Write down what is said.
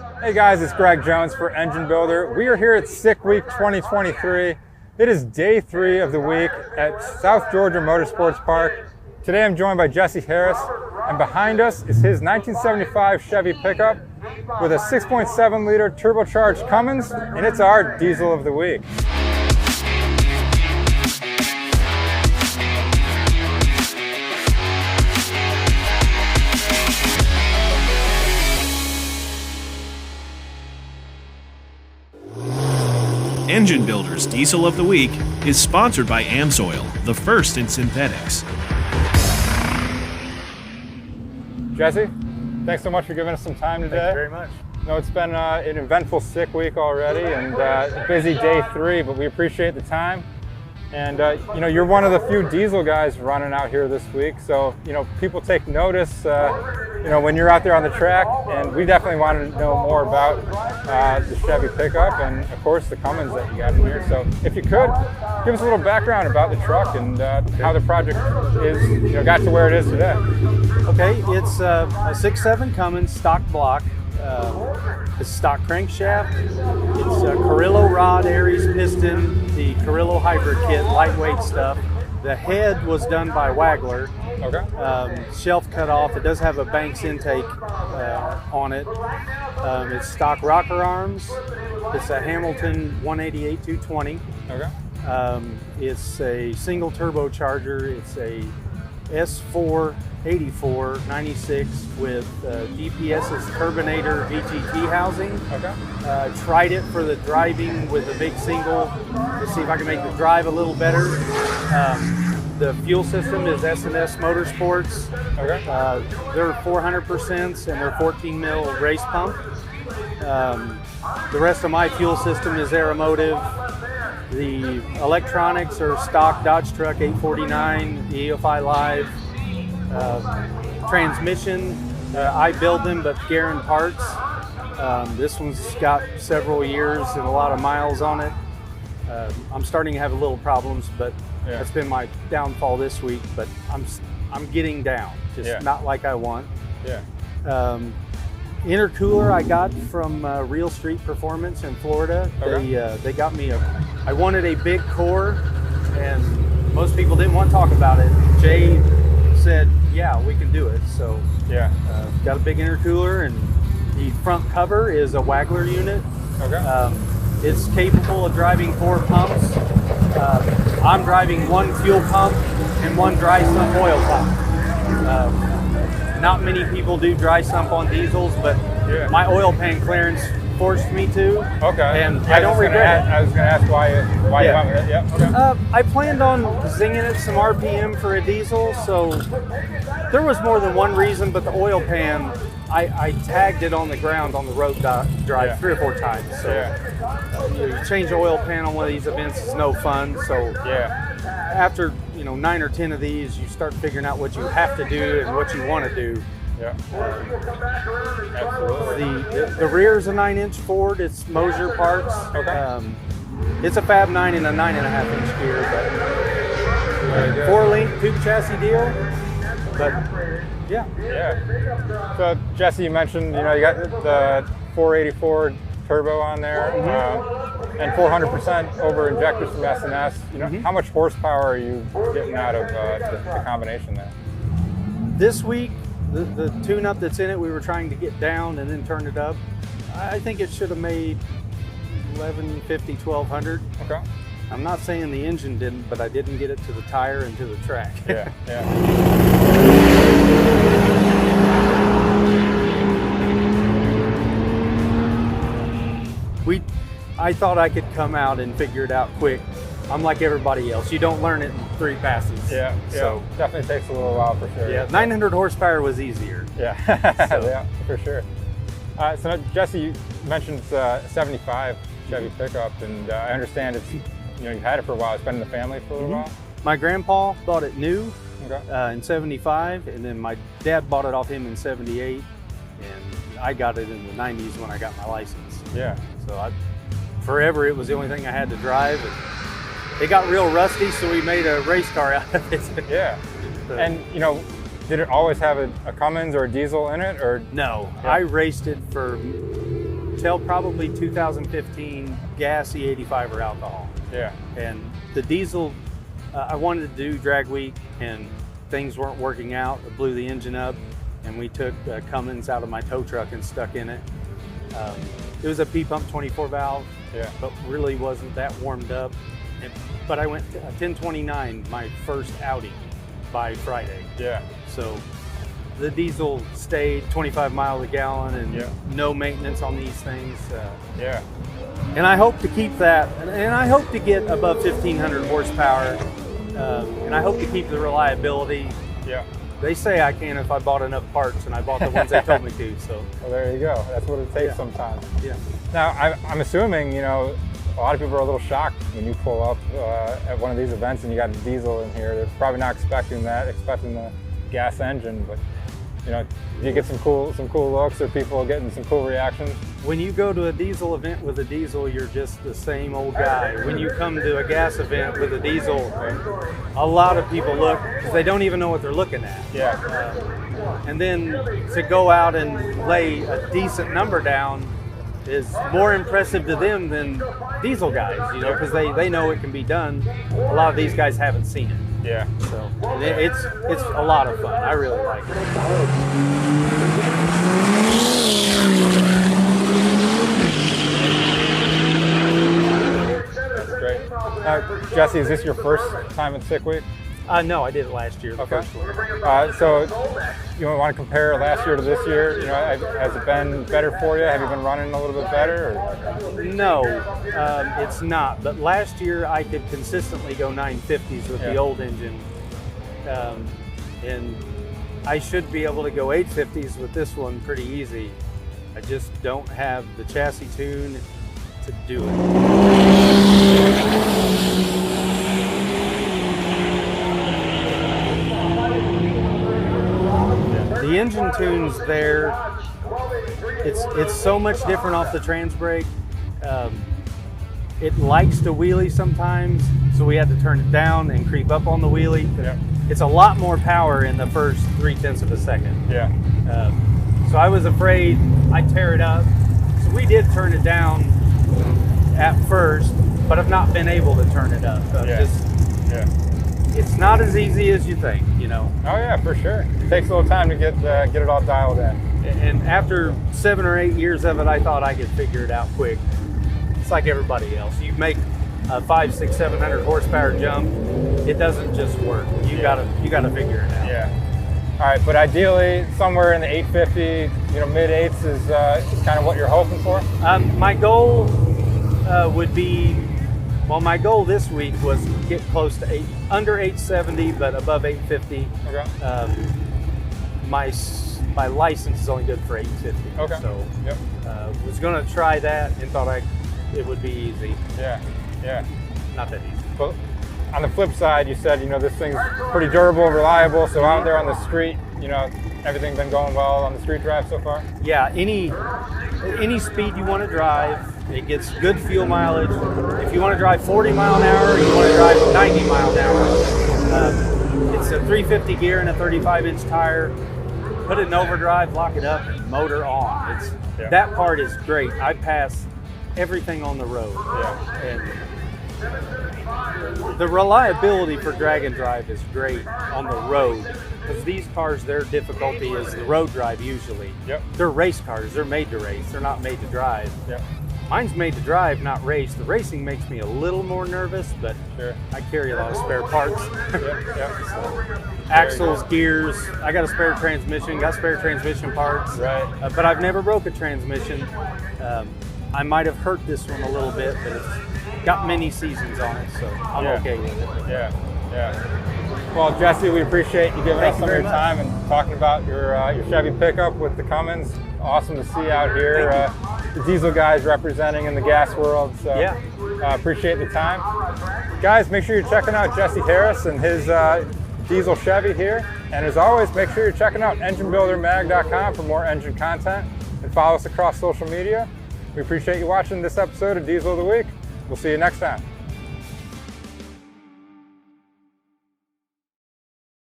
Hey guys, it's Greg Jones for Engine Builder. We are here at SICK Week 2023. It is day 3 of the week at South Georgia Motorsports Park. Today I'm joined by Jessie Harris, and behind us is his 1975 Chevy pickup with a 6.7 liter turbocharged Cummins, and it's our diesel of the week. Engine Builder's Diesel of the Week is sponsored by AMSOIL, the first in synthetics. Jesse, thanks so much for giving us some time today. Thank you very much. No, it's been an eventful SICK week already and a busy day 3, but we appreciate the time. And you know, you're one of the few diesel guys running out here this week, so you know, people take notice you know, when you're out there on the track, and we definitely wanted to know more about the Chevy pickup and of course the Cummins that you got in here. So if you could, give us a little background about the truck and how the project got to where it is today. Okay, it's a 6.7 Cummins stock block. It's stock crankshaft. It's a Carrillo rod, Aries piston, the Carrillo hybrid kit, lightweight stuff. The head was done by Wagler. Okay. Shelf cut off. It does have a Banks intake on it. It's stock rocker arms. It's a Hamilton 188-220. Okay. It's a single turbocharger. It's a S4 84 96 with DPS's Turbinator VGT housing. Okay. Tried it for the driving with a big single to see if I can make the drive a little better. The fuel system is S&S Motorsports. Okay. They're 400% and they're 14 mil race pump. The rest of my fuel system is Aeromotive. The electronics are stock Dodge Truck 849, the EFI Live. Transmission, I build them, but Guerin parts. This one's got several years and a lot of miles on it. I'm starting to have a little problems, but that's been my downfall this week. But I'm getting down, just not like I want. Yeah. Intercooler I got from Real Street Performance in Florida. Okay. They got me I wanted a big core, and most people didn't want to talk about it. Jay said, yeah, we can do it. So got a big intercooler, and the front cover is a Wagler unit. Okay. It's capable of driving 4 pumps. I'm driving 1 fuel pump and 1 dry sump oil pump. Not many people do dry sump on diesels, but my oil pan clearance forced me to. Okay. And I don't regret it. I was going to ask why you went with it. Yeah. Okay. I planned on zinging it some RPM for a diesel, so there was more than one reason, but the oil pan, I tagged it on the ground on the road drive 3 or 4 times. So you change the oil pan on one of these events is no fun. So after 9 or 10 of these, you start figuring out what you have to do and what you want to do. Yeah. Absolutely. The rear is a 9-inch Ford. It's Mosier parts. Okay. It's a Fab 9 and a 9.5-inch gear, but 4-link tube chassis deal. But yeah. So Jesse, you mentioned you got the 484 turbo on there, and 400% over injectors from S&S. How much horsepower are you getting out of the combination there? This week, the tune-up that's in it, we were trying to get down and then turn it up. I think it should have made 1150, 1200. Okay. I'm not saying the engine didn't, but I didn't get it to the tire and to the track. Yeah. I thought I could come out and figure it out quick. I'm like everybody else. You don't learn it in 3 passes. Yeah. So definitely takes a little while for sure. Yeah. 900 horsepower was easier. Yeah. Yeah, for sure. So now, Jesse, you mentioned 75 Chevy pickup, and I understand it's you've had it for a while. It's been in the family for a little while. My grandpa bought it new in 75, and then my dad bought it off him in 78, and I got it in the 90s when I got my license. Yeah. So forever it was the only thing I had to drive. And it got real rusty, so we made a race car out of it. Yeah. And did it always have a Cummins or a diesel in it, or? No, I raced it for till probably 2015, gas, E85, or alcohol. Yeah. And the diesel, I wanted to do drag week, and things weren't working out. I blew the engine up, and we took Cummins out of my tow truck and stuck in it. It was a P-pump 24 valve, Yeah. but really wasn't that warmed up. But I went to 1029, my first outing, by Friday. Yeah. So the diesel stayed 25 miles a gallon, and no maintenance on these things. Yeah. And I hope to keep that, and I hope to get above 1,500 horsepower, and I hope to keep the reliability. Yeah. They say I can if I bought enough parts, and I bought the ones they told me to. So. Well, there you go. That's what it takes sometimes. Yeah. Now, I'm assuming, you know, a lot of people are a little shocked when you pull up at one of these events and you got a diesel in here. They're probably not expecting that, expecting the gas engine. But you know, do you get some cool looks, or people getting some cool reactions? When you go to a diesel event with a diesel, you're just the same old guy. When you come to a gas event with a diesel, a lot of people look because they don't even know what they're looking at. Yeah. And then to go out and lay a decent number down is more impressive to them than diesel guys, you know, because they know it can be done. A lot of these guys haven't seen it. Yeah. So it's a lot of fun. I really like it. That's great. Jesse, is this your first time at Sick Week? No, I did it last year. Okay. First one. So you want to compare last year to this year? You know, has it been better for you? Have you been running a little bit better? Or? No, it's not. But last year I could consistently go 950s with the old engine, and I should be able to go 850s with this one pretty easy. I just don't have the chassis tune to do it. The engine tune's there. It's so much different off the trans brake. It likes to wheelie sometimes, so we had to turn it down and creep up on the wheelie. Yeah. It's a lot more power in the first 0.3 of a second. Yeah. So I was afraid I'd tear it up. So we did turn it down at first, but I've not been able to turn it up. It's not as easy as you think, you know. Oh yeah, for sure. It takes a little time to get it all dialed in. And after 7 or 8 years of it, I thought I could figure it out quick. It's like everybody else. You make a 500, 600, 700 horsepower jump, it doesn't just work. You gotta figure it out. Yeah. All right, but ideally somewhere in the 850, you know, mid eights is kind of what you're hoping for. My goal would be, well, my goal this week was to get close to under 870, but above 850. Okay. My license is only good for 850. Okay. So was going to try that and thought it would be easy. Yeah. Yeah. Not that easy. But on the flip side, you said, you know, this thing's pretty durable, reliable. So out there on the street, you know, everything been going well on the street drive so far? Yeah. Any speed you want to drive, it gets good fuel mileage. If you want to drive 40 mile an hour, or you want to drive 90 mile an hour, it's a 350 gear and a 35-inch tire. Put it in overdrive, lock it up, and motor on. That part is great. I pass everything on the road. Yeah. And the reliability for drag and drive is great on the road, because these cars, their difficulty is the road drive usually. Yep. They're race cars. They're made to race. They're not made to drive. Yep. Mine's made to drive, not race. The racing makes me a little more nervous, but I carry a lot of spare parts. Axles, gears. I got a spare transmission, got spare transmission parts. Right. But I've never broke a transmission. I might have hurt this one a little bit, but it's got many seasons on it, so I'm okay with it. Yeah. Yeah. Well, Jesse, we appreciate you giving us some of your time and talking about your Chevy pickup with the Cummins. Awesome to see out here. The diesel guys representing in the gas world. So appreciate the time. Guys, make sure you're checking out Jessie Harris and his diesel Chevy here. And as always, make sure you're checking out enginebuildermag.com for more engine content, and follow us across social media. We appreciate you watching this episode of Diesel of the Week. We'll see you next time.